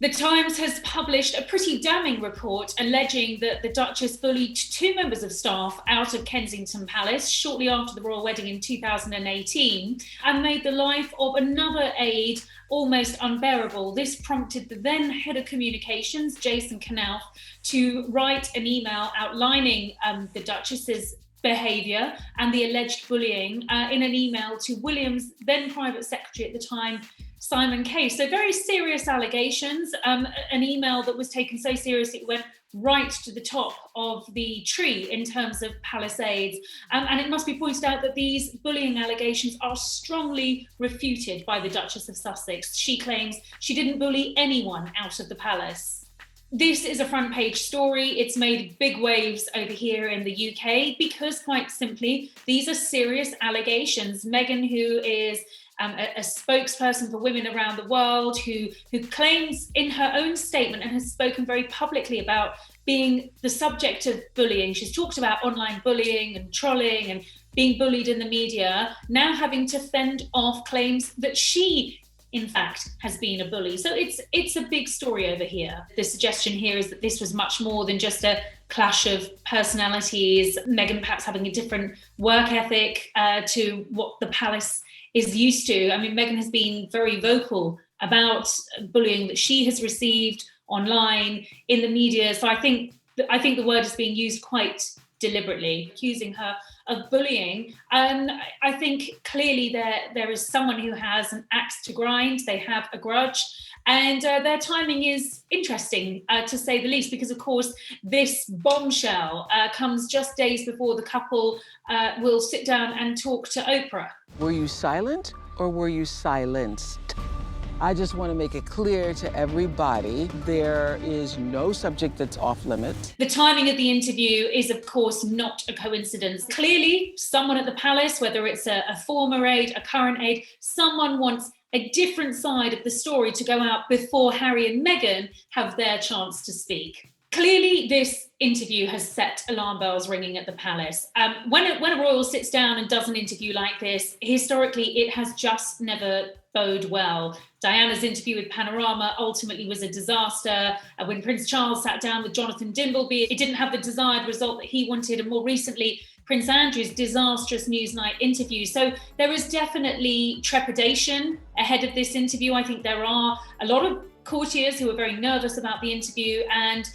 The Times has published a pretty damning report alleging that the Duchess bullied two members of staff out of Kensington Palace shortly after the royal wedding in 2018 and made the life of another aide almost unbearable. This prompted the then head of communications, Jason Knauf, to write an email outlining the Duchess's behaviour and the alleged bullying in an email to William's then private secretary at the time, Simon Case. So very serious allegations, an email that was taken so seriously it went right to the top of the tree in terms of palace aides. And it must be pointed out that these bullying allegations are strongly refuted by the Duchess of Sussex. She claims she didn't bully anyone out of the palace. This is a front page story. It's made big waves over here in the UK because, quite simply, these are serious allegations. Meghan, who is a spokesperson for women around the world, who claims in her own statement and has spoken very publicly about being the subject of bullying. She's talked about online bullying and trolling and being bullied in the media, now having to fend off claims that she, in fact, has been a bully. So it's a big story over here. The suggestion here is that this was much more than just a clash of personalities, Meghan perhaps having a different work ethic to what the palace is used to. I mean, Meghan has been very vocal about bullying that she has received online, in the media. So I think the word is being used quite deliberately, accusing her of bullying. And I think clearly there is someone who has an axe to grind. They have a grudge. And their timing is interesting, to say the least, because, of course, this bombshell comes just days before the couple will sit down and talk to Oprah. Were you silent or were you silenced? I just want to make it clear to everybody, there is no subject that's off limits. The timing of the interview is, of course, not a coincidence. Clearly, someone at the palace, whether it's a former aide, a current aide, someone wants a different side of the story to go out before Harry and Meghan have their chance to speak. Clearly, this interview has set alarm bells ringing at the palace. When a royal sits down and does an interview like this, historically, it has just never bode well. Diana's interview with Panorama ultimately was a disaster. When Prince Charles sat down with Jonathan Dimbleby, it didn't have the desired result that he wanted. And more recently, Prince Andrew's disastrous Newsnight interview. So there is definitely trepidation ahead of this interview. I think there are a lot of courtiers who are very nervous about the interview and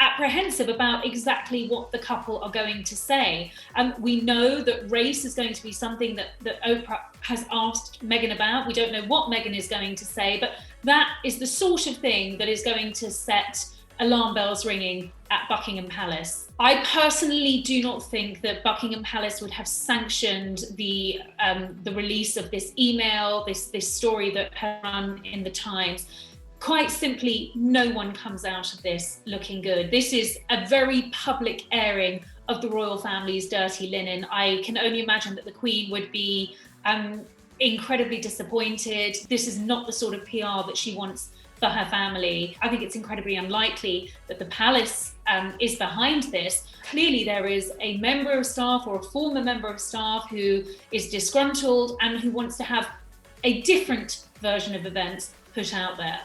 apprehensive about exactly what the couple are going to say. We know that race is going to be something that Oprah has asked Meghan about. We don't know what Meghan is going to say, but that is the sort of thing that is going to set alarm bells ringing at Buckingham Palace. I personally do not think that Buckingham Palace would have sanctioned the release of this email, this story that had run in the Times. Quite simply, no one comes out of this looking good. This is a very public airing of the royal family's dirty linen. I can only imagine that the Queen would be incredibly disappointed. This is not the sort of PR that she wants for her family. I think it's incredibly unlikely that the palace is behind this. Clearly, there is a member of staff or a former member of staff who is disgruntled and who wants to have a different version of events put out there.